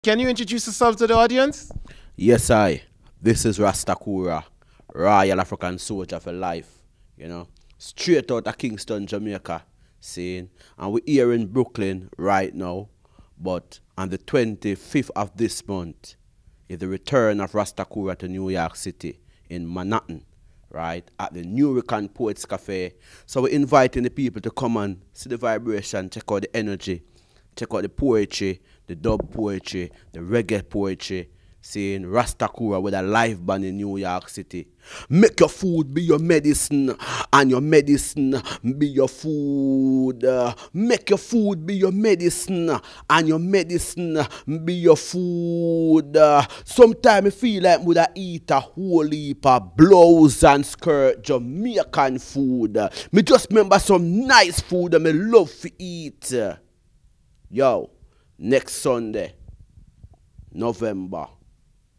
Can you introduce yourself to the audience? Yes, I. This is Rastakura, Royal African Soldier for Life. You know, straight out of Kingston, Jamaica, saying, and we're here in Brooklyn right now. But on the 25th of this month is the return of Rastakura to New York City in Manhattan, right, at the Nurican Poets Cafe. So we're inviting the people to come and see the vibration, check out the energy, check out the poetry, the dub poetry, the reggae poetry, saying Rastakura with a live band in New York City. Make your food be your medicine, and your medicine be your food. Make your food be your medicine, and your medicine be your food. Sometimes I feel like would I eat a whole heap of blouse and skirt Jamaican food. Me just remember some nice food that me love to eat. Yo, next Sunday, November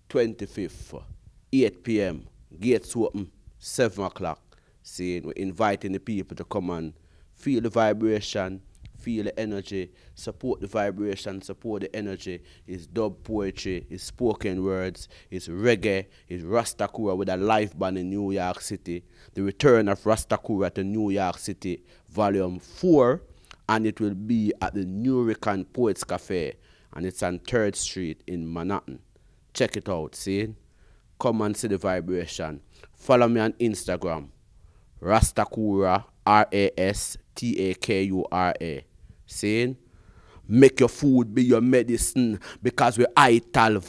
25th, 8 p.m., gates open, 7 o'clock. Saying we're inviting the people to come and feel the vibration, feel the energy, support the vibration, support the energy. It's dub poetry, it's spoken words, it's reggae, it's Rastakura with a live band in New York City. The return of Rastakura to New York City, Volume 4. And it will be at the Nurican Poets Cafe, and it's on 3rd Street in Manhattan. Check it out, see? Come and see the vibration. Follow me on Instagram, Rastakura, Rastakura. See? Make your food be your medicine because we're vital.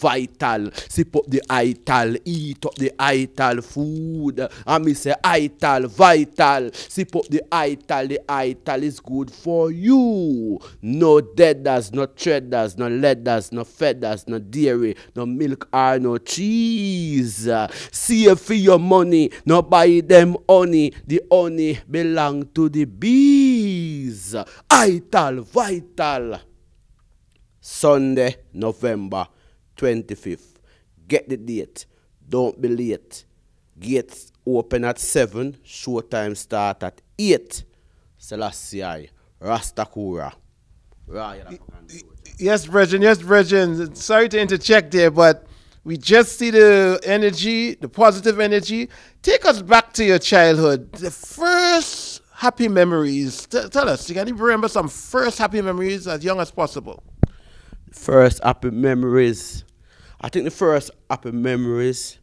Sip up the ital, eat up the ital food. And me say vital. Sip up the ital is good for you. No deaders, no treaders, no leathers, no feathers, no dairy, no milk or no cheese. Save for your money, no buy them honey. The honey belong to the bees. Vital. Sunday, November 25th. Get the date. Don't be late. Gates open at 7. Showtime start at 8. Selassie, Rastakura. Royal African Soldier. Yes, Brethren. Yes, Brethren. Sorry to interject there, but we just see the energy, the positive energy. Take us back to your childhood. The first happy memories. Tell us, can you remember some first happy memories as young as possible? First happy memories. I think the first happy memories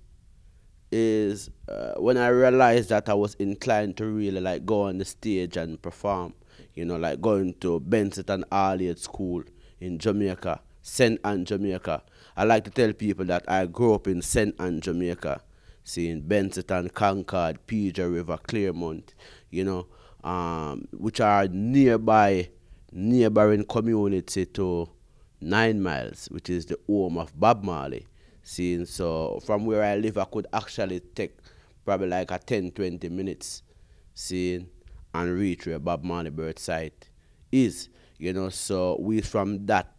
is when I realized that I was inclined to really like go on the stage and perform. You know, like going to Benson and Arliott School in Jamaica, St. Anne, Jamaica. I like to tell people that I grew up in St. Anne, Jamaica, seeing Benson, Concord, PJ River, Claremont, you know, which are neighboring community to 9 Miles, which is the home of Bob Marley. Seeing so from where I live, I could actually take probably like a 10-20 minutes, seeing and reach where Bob Marley birth site is. You know, so we from that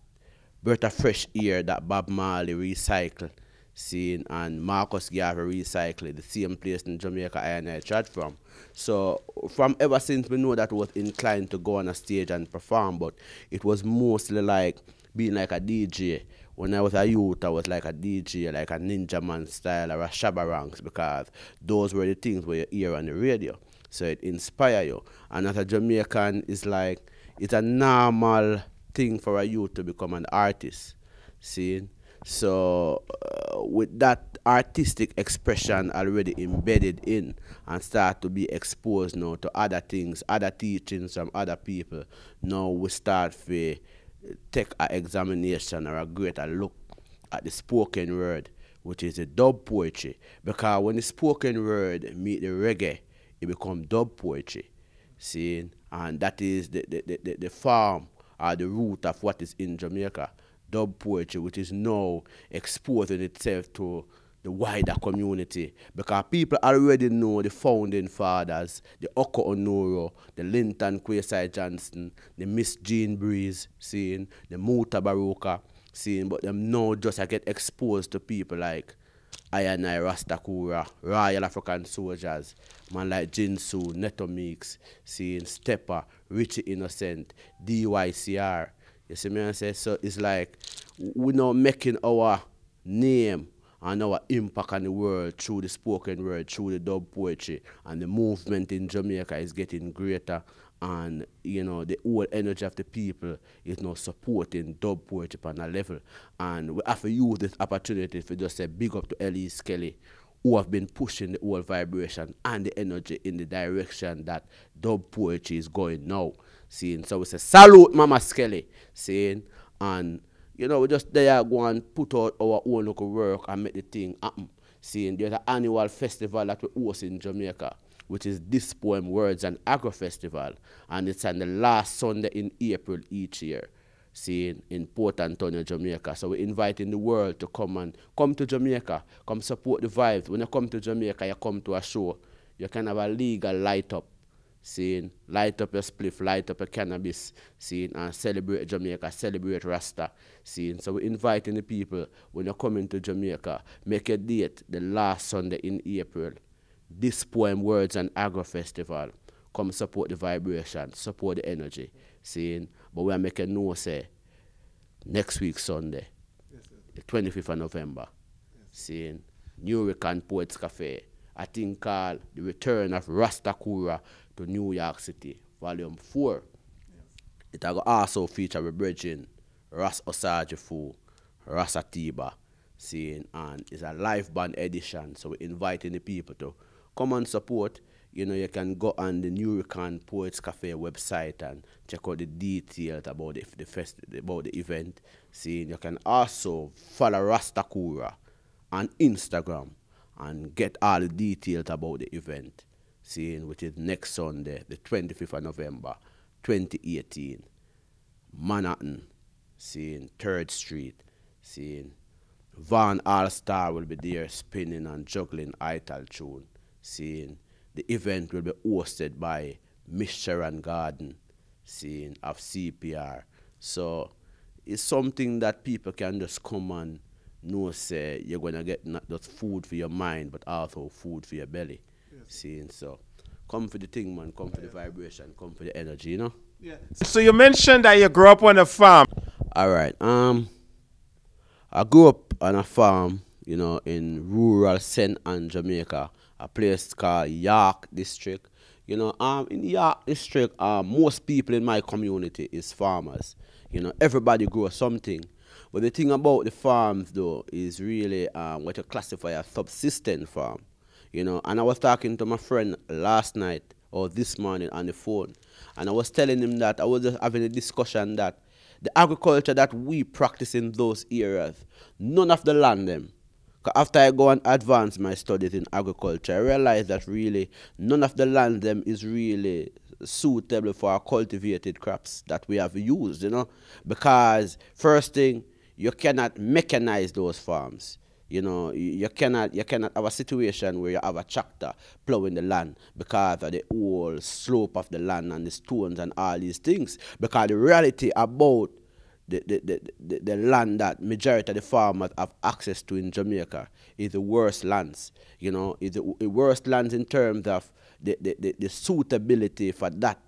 birth of fresh air that Bob Marley recycled, seeing and Marcus Garvey recycled the same place in Jamaica I tried from. So from ever since we know that I was inclined to go on a stage and perform, but it was mostly like being like a DJ. When I was a youth, I was like a DJ, like a Ninja Man style or a Shabba Ranks, because those were the things where you hear on the radio. So it inspire you. And as a Jamaican, it's like, it's a normal thing for a youth to become an artist. See? So with that artistic expression already embedded in and start to be exposed now to other things, other teachings from other people, now we start to take an examination or a greater look at the spoken word, which is the dub poetry. Because when the spoken word meet the reggae, it becomes dub poetry. See? And that is the form or the root of what is in Jamaica. Dub poetry, which is now exposing itself to the wider community, because people already know the founding fathers, the Oko Onoro, the Linton Kwesi Johnson, the Miss Jean Breeze, seeing the Muta Baruka, seeing, but them now just get exposed to people like I and I Rastakura, Royal African Soldiers, man like Jinsu, Neto Meeks, seeing Stepper, Richie Innocent, DYCR. You see me I say? So it's like we now making our name and our impact on the world through the spoken word, through the dub poetry, and the movement in Jamaica is getting greater. And the whole energy of the people is now supporting dub poetry on a level. And we have to use this opportunity to just say big up to Ellie Skelly, who have been pushing the whole vibration and the energy in the direction that dub poetry is going now. Seeing, so we say salute Mama Skelly, seeing, and we just there go and put out our own local work and make the thing happen. Seeing, there's an annual festival that we host in Jamaica, which is This Poem Words and Agro Festival, and it's on the last Sunday in April each year, seeing, in Port Antonio, Jamaica. So we're inviting the world to come to Jamaica, come support the vibes. When you come to Jamaica, you come to a show, you can have a legal light up, seeing, light up your spliff, light up your cannabis, seeing, and celebrate Jamaica, celebrate Rasta, seeing. So we're inviting the people, when you're coming to Jamaica, make a date the last Sunday in April. This Poem Words and Agro Festival. Come support the vibration, support the energy, seeing. But we are making no say next week Sunday, yes, the 25th of November, yes, seeing New York Poets Cafe, a thing called The Return of Takura to New York City, Volume 4. Yes. It will also feature a bridging Ras Osajifu, Ras Atiba, seeing, and it's a live band edition. So we're inviting the people to come and support. You can go on the New York Poets Cafe website and check out the details about about the event. See, you can also follow Rastakura on Instagram and get all the details about the event. Seeing, which is next Sunday, the 25th of November, 2018, Manhattan. Seeing 3rd Street. Seeing Van All-Star will be there spinning and juggling ital tune. Seeing the event will be hosted by Miss Sharon Garden, seeing, of CPR. So it's something that people can just come and know, say you're going to get not just food for your mind, but also food for your belly. Yes. Seeing, so come for the thing, man, come for the vibration, come for the energy, Yeah. So you mentioned that you grew up on a farm. All right. I grew up on a farm, in rural St. Anne, Jamaica, a place called York District. In York District, most people in my community is farmers. Everybody grows something. But the thing about the farms, though, is really what you classify as subsistence farm. And I was talking to my friend last night or this morning on the phone, and I was telling him that I was just having a discussion that the agriculture that we practice in those areas, none of the land them. After I go and advance my studies in agriculture, I realize that really none of the land them is really suitable for our cultivated crops that we have used, because first thing, you cannot mechanize those farms. You cannot have a situation where you have a tractor plowing the land because of the whole slope of the land and the stones and all these things. Because the reality about the land that majority of the farmers have access to in Jamaica is the worst lands. Is the worst lands in terms of the suitability for that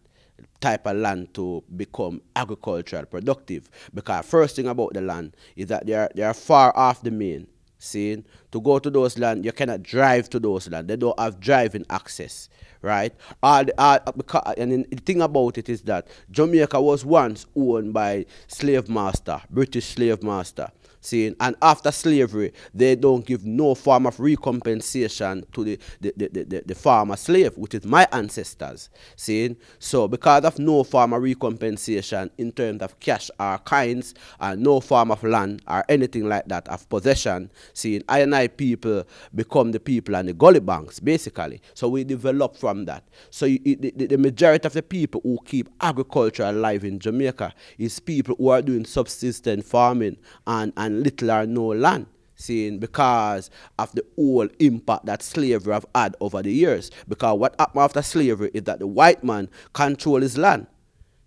type of land to become agricultural productive. Because first thing about the land is that they are far off the main. Seeing, to go to those land, you cannot drive to those land. They don't have driving access, right? And the thing about it is that Jamaica was once owned by slave master, British slave master. Seeing, and after slavery, they don't give no form of recompensation to the farmer slave, which is my ancestors. Seeing, so because of no form of recompensation in terms of cash or kinds, and no form of land or anything like that of possession, seeing, I people become the people and the gully banks, basically. So we develop from that. So the majority of the people who keep agriculture alive in Jamaica is people who are doing subsistence farming and little or no land, seeing, because of the whole impact that slavery have had over the years. Because what happened after slavery is that the white man control his land.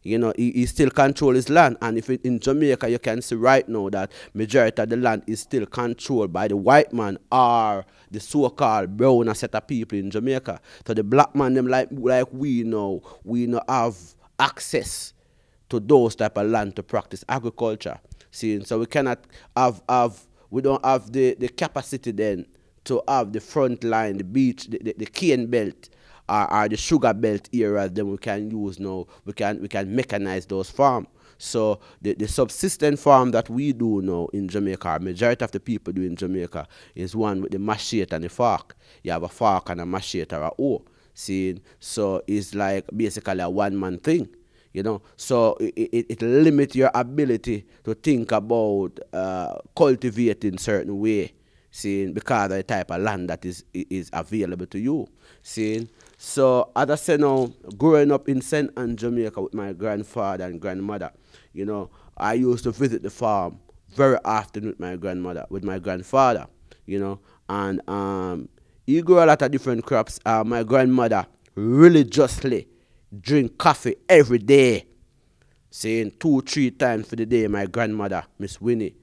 He still control his land. And if in Jamaica, you can see right now that majority of the land is still controlled by the white man or the so-called brown set of people in Jamaica. So the black man, them like we know have access to those type of land to practice agriculture. See, so we cannot have we don't have the capacity then to have the front line, the beach, the cane belt, or the sugar belt areas. Then we can use now. We can mechanize those farms. So the subsistence farm that we do now in Jamaica, or majority of the people do in Jamaica, is one with the machete and the fork. You have a fork and a machete or a hoe. See, so it's like basically a one-man thing. So it limits your ability to think about cultivating certain way, seeing, because of the type of land that is available to you, seeing. So as I said now, growing up in St. Anne, Jamaica with my grandfather and grandmother, I used to visit the farm very often with my grandmother, with my grandfather, and he grew a lot of different crops. My grandmother religiously drink coffee every day, saying 2-3 times for the day. My grandmother, Miss Winnie,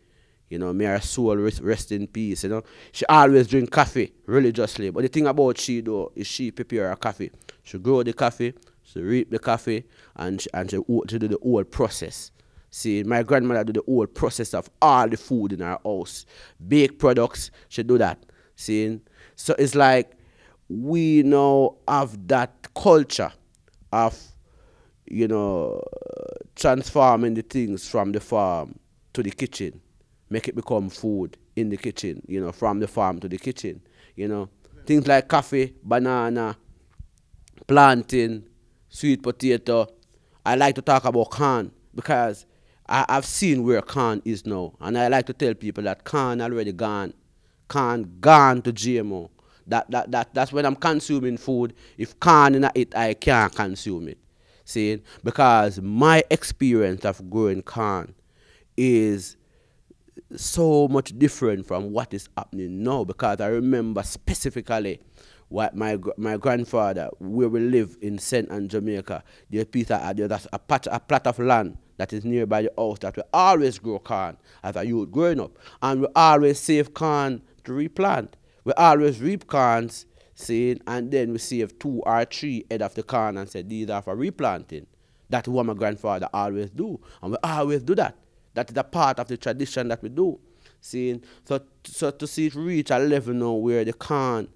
may her soul rest in peace. She always drink coffee religiously. But the thing about she though is she prepare her coffee. She grow the coffee, she reap the coffee, and she do the whole process. See, my grandmother do the whole process of all the food in her house, baked products. She do that. See, so it's like we now have that culture of, transforming the things from the farm to the kitchen, make it become food in the kitchen, from the farm to the kitchen, things like coffee, banana, plantain, sweet potato. I like to talk about corn because I've seen where corn is now, and I like to tell people that corn already gone, corn gone to GMO. That's when I'm consuming food. If corn in it, I can't consume it. See, because my experience of growing corn is so much different from what is happening now. Because I remember specifically what my grandfather, where we live in St. Anne, Jamaica, there's a plot of land that is nearby the house that we always grow corn as a youth growing up, and we always save corn to replant. We always reap corns, see, and then we save 2 or 3 head of the corn and say these are for replanting. That's what my grandfather always do, and we always do that. That is a part of the tradition that we do. See, so to see it reach a level now where the corn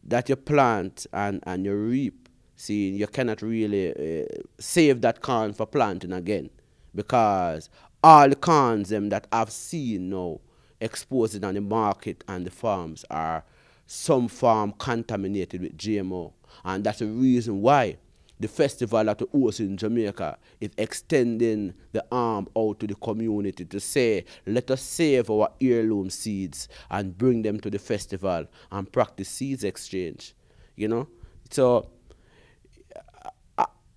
that you plant and you reap, see, you cannot really save that corn for planting again, because all the corns that I've seen now exposed on the market and the farms are some farm contaminated with GMO. And that's the reason why the festival that we host in Jamaica is extending the arm out to the community to say, let us save our heirloom seeds and bring them to the festival and practice seeds exchange. So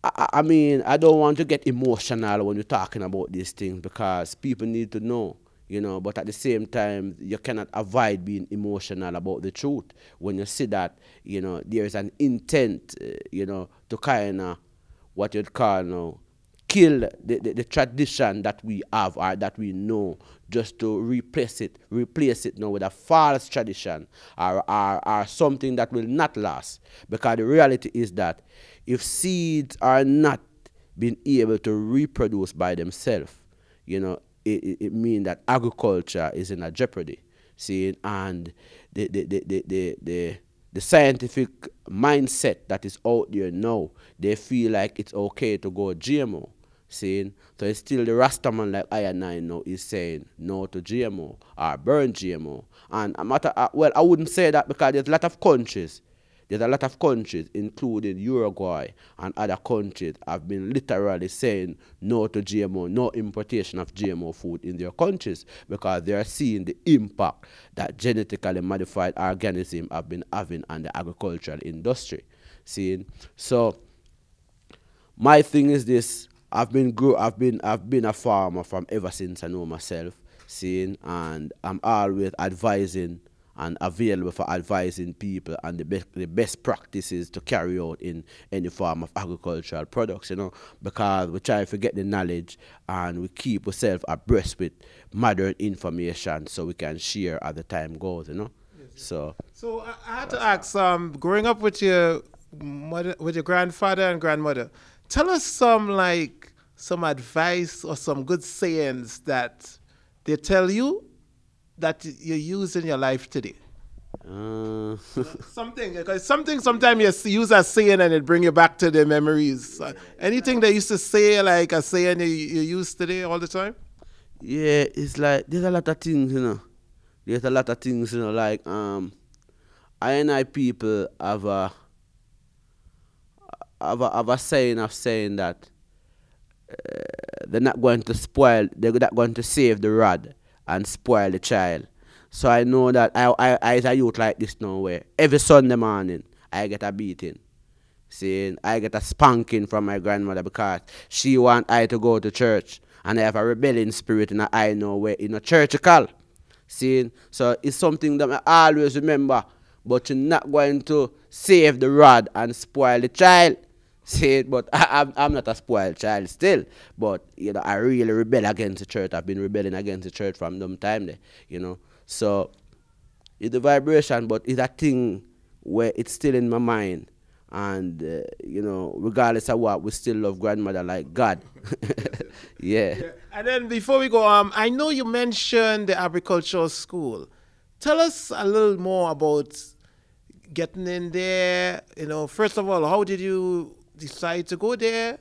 I mean, I don't want to get emotional when we're talking about these things, because people need to know. But at the same time, you cannot avoid being emotional about the truth when you see that, there's an intent, to kind of, what you'd call now, kill the tradition that we have or that we know, just to replace it now with a false tradition or something that will not last. Because the reality is that if seeds are not being able to reproduce by themselves, it means that agriculture is in a jeopardy. See, and the scientific mindset that is out there now, they feel like it's okay to go GMO. See, so it's still the Rastaman like I and I know is saying no to GMO or burn GMO. And I wouldn't say that, because there's a lot of countries. There's a lot of countries, including Uruguay and other countries, have been literally saying no to GMO, no importation of GMO food in their countries, because they are seeing the impact that genetically modified organisms have been having on the agricultural industry. See, so my thing is this: I've been a farmer from ever since I know myself, seeing, and I'm always advising and available for advising people on the best practices to carry out in any form of agricultural products, because we try to get the knowledge and we keep ourselves abreast with modern information so we can share as the time goes, Yes, yes. So I had to ask, growing up with your mother, with your grandfather and grandmother, tell us some advice or some good sayings that they tell you that you use in your life today? Uh, Something, because something sometimes you use a saying and it bring you back to the memories. Anything they used to say, like a saying you use today all the time? yeah, it's like there's a lot of things, you know. There's a lot of things, you know, like I and I people have a saying of saying that they're not going to spoil, they're not going to save the rod and spoil the child. So I know that I as a youth like this now where every Sunday morning I get a beating. Saying I get a spanking from my grandmother because she want I to go to church and I have a rebellion spirit and I know where in a churchical. Seeing so it's something that I always remember, but you're not going to save the rod and spoil the child. See, but I'm not a spoiled child still. But you know, I really rebel against the church. I've been rebelling against the church from them time there. You know, so it's the vibration, but it's a thing where it's still in my mind. And you know, regardless of what, we still love grandmother like God. Yeah. Yeah. And then before we go, I know you mentioned the agricultural school. Tell us a little more about getting in there. You know, first of all, how did you decide to go there?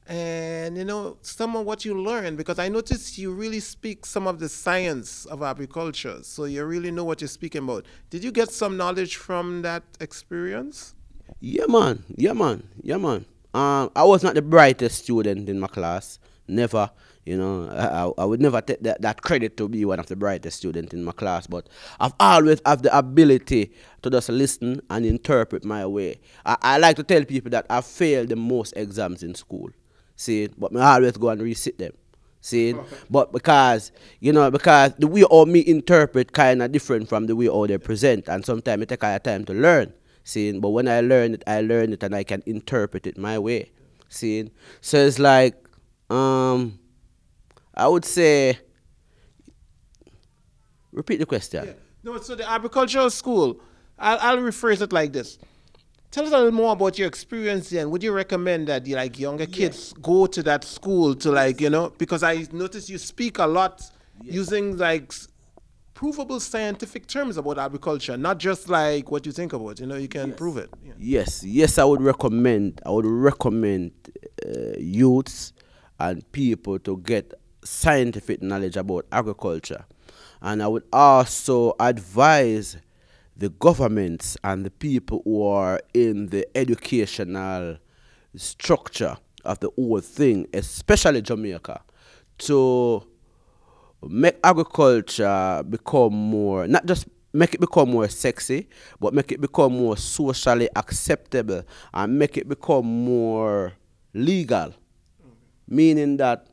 And you know, some of what you learned, because I noticed you really speak some of the science of agriculture, so you really know what you're speaking about. Did you get some knowledge from that experience? Yeah, man. Yeah, man. Yeah, man. I was not the brightest student in my class. Never. You know, I would never take that credit to be one of the brightest students in my class. But I've always have the ability to just listen and interpret my way. I like to tell people that I failed the most exams in school. See, but I always go and resit them. See, but because you know, because the way all me interpret kind of different from the way all they present, and sometimes it take a time to learn. Seeing, but when I learn it and I can interpret it my way. Seeing, so it's like, I would say, repeat the question. Yeah. No, so the agricultural school, I'll rephrase it like this. Tell us a little more about your experience then. Would you recommend that like younger kids go to that school to like, you know, because I notice you speak a lot using like provable scientific terms about agriculture, not just like what you think about, you know, you can prove it. Yeah. Yes, I would recommend. Youths and people to get scientific knowledge about agriculture, and I would also advise the governments and the people who are in the educational structure of the whole thing, especially Jamaica, to make agriculture become more, not just make it become more sexy, but make it become more socially acceptable and make it become more legal. Meaning that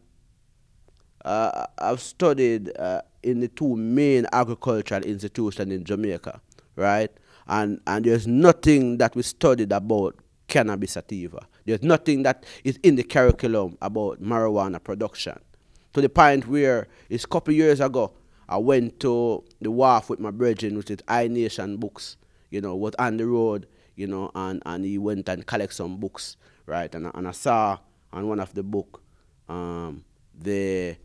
I've studied in the two main agricultural institutions in Jamaica, right? And there's nothing that we studied about cannabis sativa. There's nothing that is in the curriculum about marijuana production. To the point where it's a couple years ago, I went to the wharf with my brethren, which is I Nation Books, you know, was on the road, you know, and he went and collect some books, right? And I saw on one of the book, the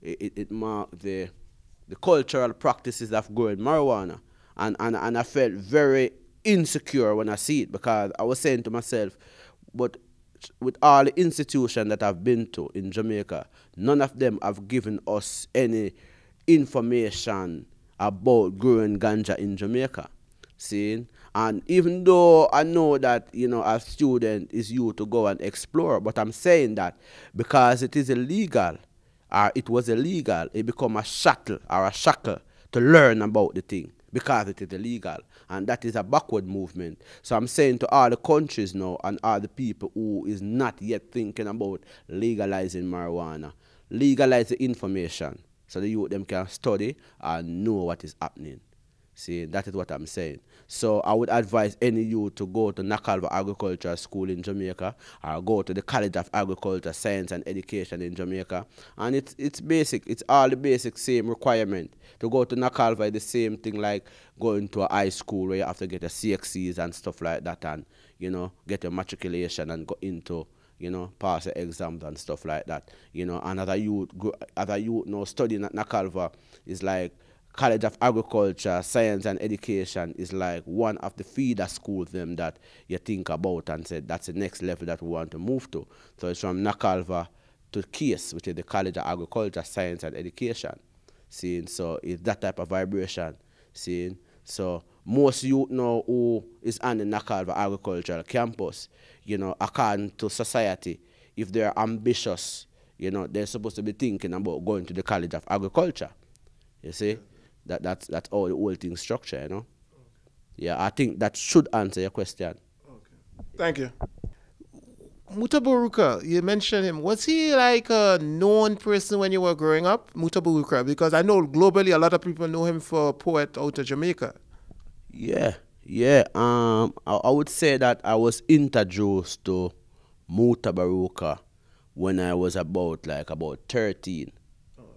it marked the cultural practices of growing marijuana. And I felt very insecure when I see it because I was saying to myself, but with all the institutions that I've been to in Jamaica, none of them have given us any information about growing ganja in Jamaica. See? And even though I know that, you know, as student is you to go and explore, but I'm saying that because it is illegal, or it was illegal, it become a shuttle or a shackle to learn about the thing because it is illegal. And that is a backward movement. So I'm saying to all the countries now and all the people who is not yet thinking about legalizing marijuana, legalize the information so the youth them can study and know what is happening. See, that is what I'm saying. So I would advise any youth to go to Nakalva Agricultural School in Jamaica or go to the College of Agriculture, Science and Education in Jamaica. And it's basic. It's all the basic same requirement. To go to Nakalva is the same thing like going to a high school where you have to get a CXCs and stuff like that and, you know, get your matriculation and go into pass the exams and stuff like that. And as a youth now studying at Nakalva is like College of Agriculture, Science and Education is like one of the feeder schools them that you think about and say that's the next level that we want to move to. So it's from Nakalva to Case, which is the College of Agriculture, Science and Education. Seeing, so it's that type of vibration. Seeing, so most youth now who is on the Nakalva Agricultural Campus, according to society, if they're ambitious, they're supposed to be thinking about going to the College of Agriculture. You see? That's all the whole thing structure. Yeah, I think that should answer your question. Okay. Thank you. Mutabaruka, you mentioned him. Was he like a known person when you were growing up, Mutabaruka? Because I know globally a lot of people know him for a poet out of Jamaica. Yeah, yeah. I would say that I was introduced to Mutabaruka when I was about 13.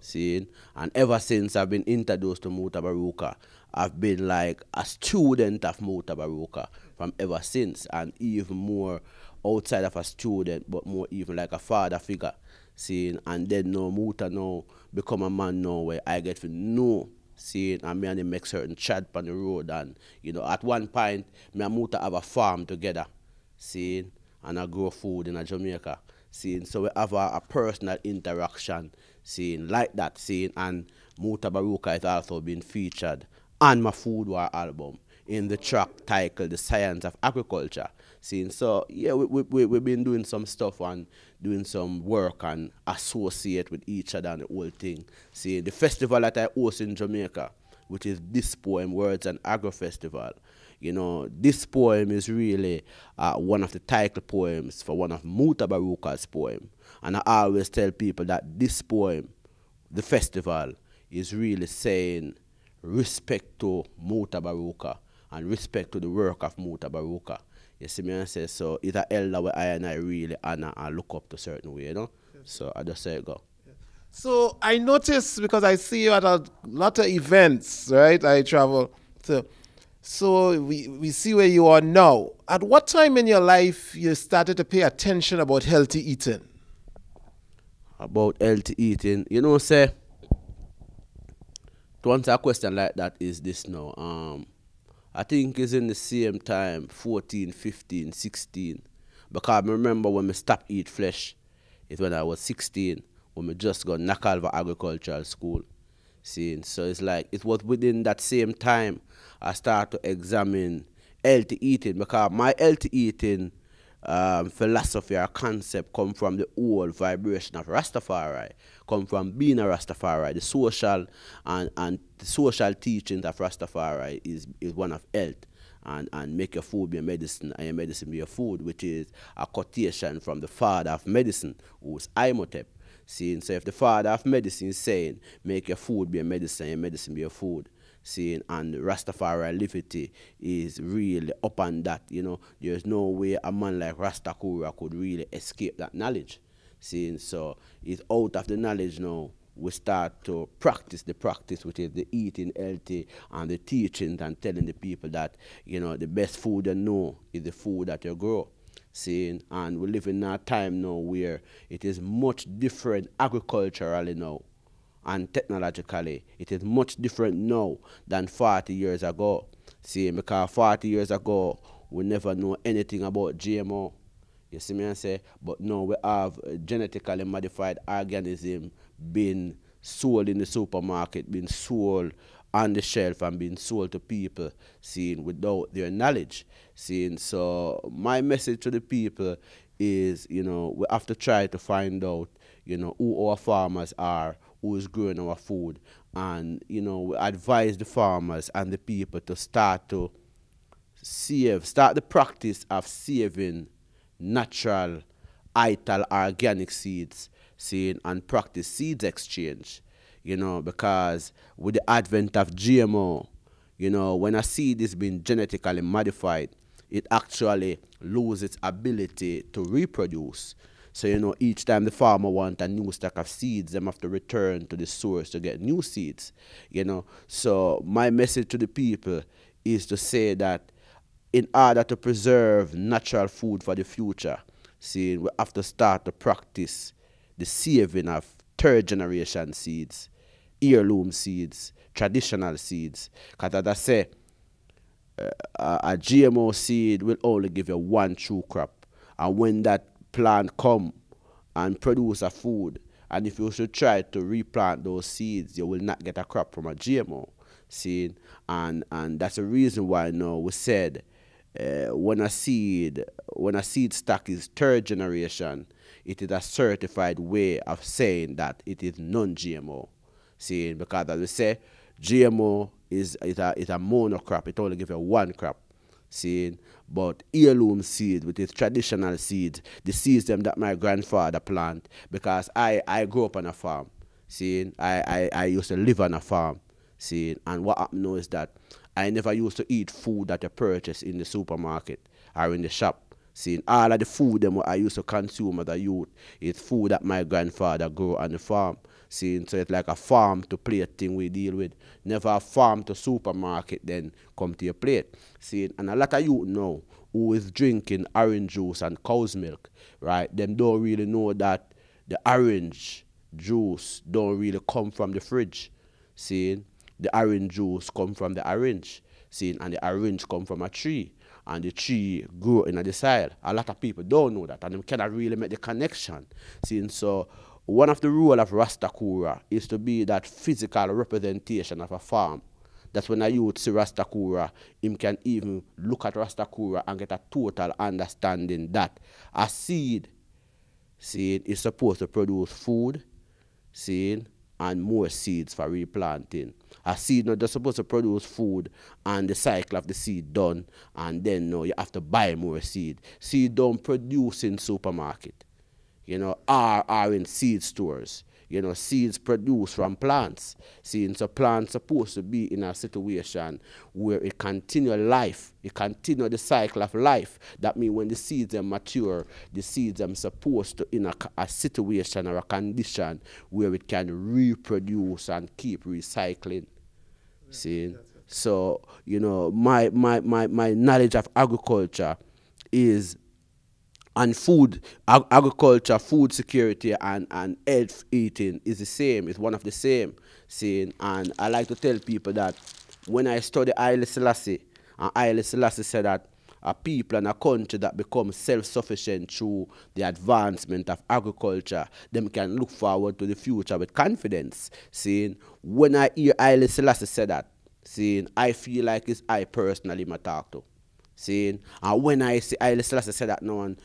Seeing, and ever since I've been introduced to Mutabaruka, I've been like a student of Mutabaruka from ever since, and even more outside of a student, but more even like a father figure. Seeing, and then now Muta now become a man now where I get to know. Seeing, and me and him make certain chat on the road, and at one point me and Muta have a farm together. Seeing, and I grow food in Jamaica. Seeing, so we have a personal interaction. Seeing, like that. Seeing, and Mutabaruka is also being featured on my Food War album in the track titled The Science of Agriculture. Seeing, so yeah, we've been doing some stuff and doing some work and associate with each other and the whole thing. Seeing, the festival that I host in Jamaica, which is This Poem Words and Agro Festival. This poem is really one of the title poems for one of Mutabaruka's poem. And I always tell people that this poem, the festival, is really saying respect to Mutabaruka and respect to the work of Mutabaruka. You see me, I say, so it's an elder where I and I really honor and look up to a certain way, Yes. So I just say it go. So I noticed, because I see you at a lot of events, right? I travel to. So we see where you are now. At what time in your life you started to pay attention about healthy eating? About healthy eating, say, to answer a question like that is this now. I think it's in the same time, 14, 15, 16. Because I remember when we stopped eat flesh, it's when I was 16, when we just got Nakalva Agricultural School. Seeing, so it's like it was within that same time I started to examine healthy eating, because my healthy eating philosophy or concept come from the old vibration of Rastafari, come from being a Rastafari. The social and the social teachings of Rastafari is one of health. And make your food be a medicine and your medicine be your food, which is a quotation from the father of medicine, who's Imhotep. Seeing, so if the father of medicine is saying, make your food be a medicine, your medicine be your food. Seeing, and Rastafari liberty is really up on that. There's no way a man like Takura could really escape that knowledge. Seeing, so it's out of the knowledge now. We start to practice the practice, which is the eating healthy and the teachings and telling the people that, the best food you know is the food that you grow. Seeing, and we live in a time now where it is much different agriculturally now and technologically. It is much different now than 40 years ago. See, because 40 years ago, we never know anything about GMO. You see me I say? But now we have genetically modified organism being sold in the supermarket, being sold on the shelf and being sold to people, seeing, without their knowledge. Seeing, so my message to the people is, we have to try to find out, who our farmers are, who is growing our food, and, we advise the farmers and the people to start the practice of saving natural, ital, organic seeds, seeing, and practice seeds exchange. Because with the advent of GMO, when a seed is being genetically modified, it actually loses its ability to reproduce. So, each time the farmer wants a new stack of seeds, they have to return to the source to get new seeds. So my message to the people is to say that in order to preserve natural food for the future, See, we have to start to practice the saving of third generation seeds, heirloom seeds, traditional seeds. Because as I say, a GMO seed will only give you one true crop. And when that plant come and produce a food, and if you should try to replant those seeds, you will not get a crop from a GMO seed. And that's the reason why now we said when a seed stock is third generation, it is a certified way of saying that it is non-GMO. See, because as we say, GMO is a monocrop. It only gives you one crop. See, but heirloom seed with its traditional seeds, the seeds them that my grandfather plant, because I grew up on a farm. See, I used to live on a farm. See, and what happened now is that I never used to eat food that I purchased in the supermarket or in the shop. See, all of the food them what I used to consume as a youth is food that my grandfather grew on the farm. See, so it's like a farm to plate thing we deal with. Never a farm to supermarket then come to your plate. See, and a lot of youth now who is drinking orange juice and cow's milk, right? Them don't really know that the orange juice don't really come from the fridge. See, the orange juice come from the orange. See, and the orange come from a tree. And the tree grew in the soil. A lot of people don't know that, and they cannot really make the connection. See, so one of the rules of Rastakura is to be that physical representation of a farm. That's when a youth see Rastakura, him can even look at Rastakura and get a total understanding that a seed is supposed to produce food, seed, and more seeds for replanting. A seed not just supposed to produce food and the cycle of the seed done, and then no, you have to buy more seed. Seed don't produce in supermarket, are in seed stores. Seeds produced from plants. See, so plants supposed to be in a situation where it continue life, it continue the cycle of life. That means when the seeds are mature, the seeds are supposed to in a situation or a condition where it can reproduce and keep recycling. See, so my knowledge of agriculture is. And food, agriculture, food security, and health eating is the same. It's one of the same. See, and I like to tell people that when I study Haile Selassie, and Haile Selassie said that a people and a country that become self-sufficient through the advancement of agriculture, them can look forward to the future with confidence. See, when I hear Haile Selassie say that, see, I feel like it's I personally my talk to. See, and when I see Haile Selassie say that now and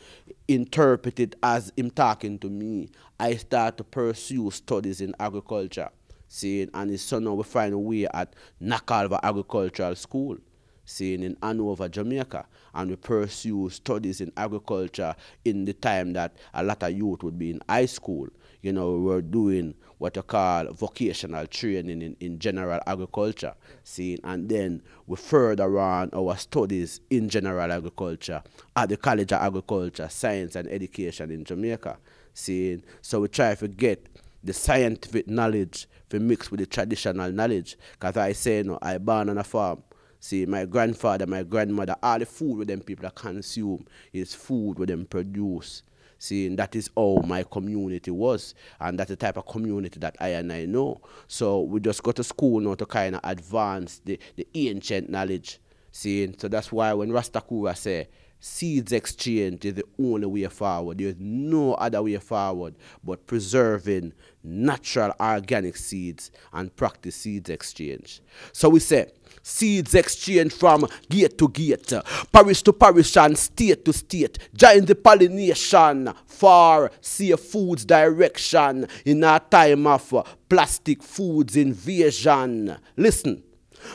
interpret it as him talking to me, I start to pursue studies in agriculture. See, and so now we find a way at Nakalva Agricultural School, see, in Hanover, Jamaica, and we pursue studies in agriculture in the time that a lot of youth would be in high school. We were doing what you call vocational training in general agriculture. See, and then we further on our studies in general agriculture at the College of Agriculture, Science and Education in Jamaica. See, so we try to get the scientific knowledge to mix with the traditional knowledge. Because I say, I born on a farm. See, my grandfather, my grandmother, all the food with them people consume is food with them produce. See, and that is how my community was, and that's the type of community that I know. So we just go to school now to kind of advance the ancient knowledge. See, so that's why when Rastakura say seeds exchange is the only way forward, there's no other way forward but preserving natural organic seeds and practice seeds exchange. So we say seeds exchange from gate to gate, parish to parish and state to state. Join the pollination for safe foods direction in a time of plastic foods invasion. Listen,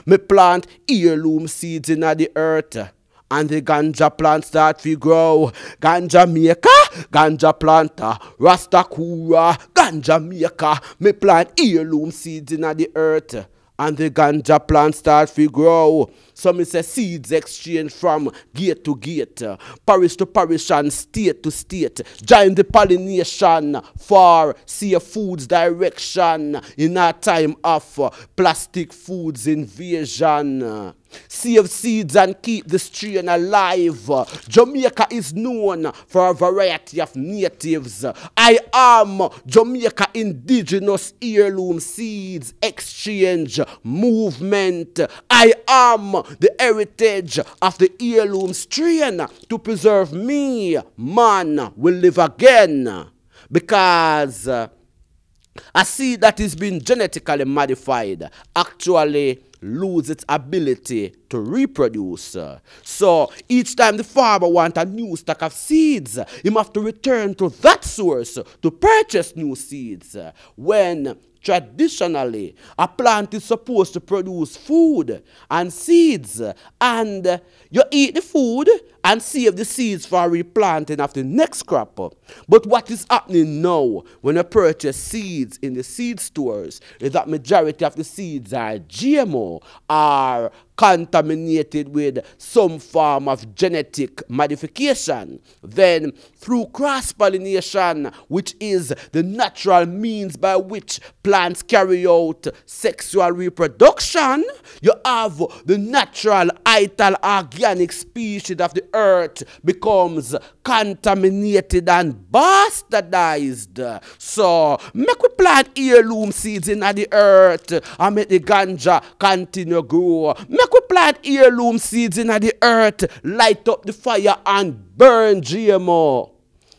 me plant heirloom seeds in the earth, and the ganja plant start to grow. Ganja maker, ganja planter, Rastakura, ganja maker. Me plant heirloom seeds in the earth, and the ganja plant start to grow. So me say seeds exchange from gate to gate, parish to parish and state to state. Join the pollination for safe foods direction in a time of plastic foods invasion. Save seeds and keep the strain alive. Jamaica is known for a variety of natives. I am Jamaica Indigenous Heirloom Seeds Exchange Movement. I am the heritage of the heirloom strain to preserve me. Man will live again. Because a seed that is being genetically modified actually lose its ability to reproduce. So each time the farmer wants a new stock of seeds, he must have to return to that source to purchase new seeds. When traditionally a plant is supposed to produce food and seeds, and you eat the food and save the seeds for replanting of the next crop. But what is happening now when you purchase seeds in the seed stores is that majority of the seeds are GMO, are contaminated with some form of genetic modification. Then through cross-pollination, which is the natural means by which plants carry out sexual reproduction, you have the natural ital organic species of the earth becomes contaminated and bastardized. So make we plant heirloom seeds in the earth and make the ganja continue grow. Make we plant heirloom seeds in the earth, light up the fire and burn GMO.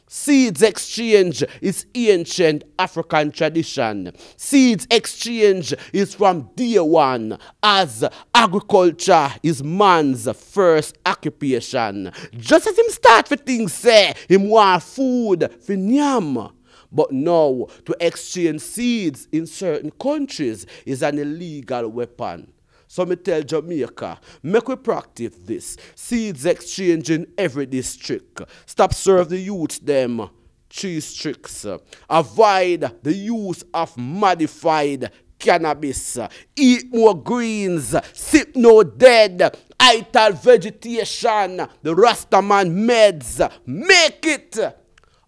Seeds exchange is ancient African tradition. Seeds exchange is from day one, as agriculture is man's first occupation. Just as him start for things say, him want food for nyam. But now, to exchange seeds in certain countries is an illegal weapon. So me tell Jamaica, make we practice this. Seeds exchange in every district. Stop serve the youths them cheese tricks. Avoid the use of modified cannabis. Eat more greens. Sip no dead. Ital vegetation. The Rastaman meds. Make it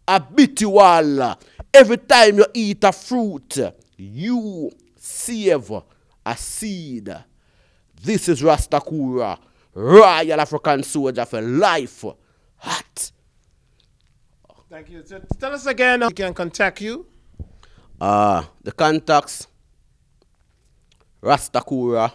habitual. Every time you eat a fruit, you save a seed. This is Rastakura, Royal African Soldier for life. Hot. Thank you. So tell us again how we can contact you. The contacts, Rastakura,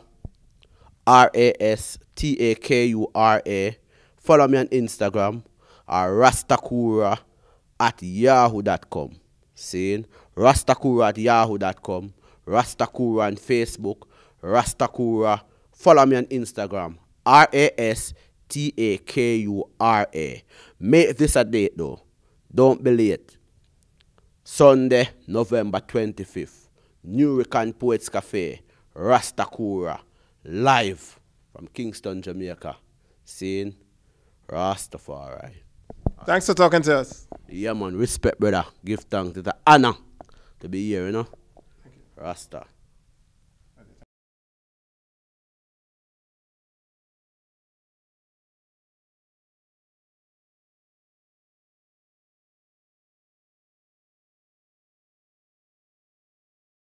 Rastakura. Follow me on Instagram, rastakura@yahoo.com. Saying rastakura@yahoo.com. Rastakura on Facebook, Rastakura. Follow me on Instagram, Rastakura. Make this a date though. Don't be late. Sunday, November 25th. New Poets Cafe, Rastakura. Live from Kingston, Jamaica. Saying Rastafari. Thanks for talking to us. Yeah, man. Respect, brother. Give thanks. It's an honor to be here, you know. Rasta.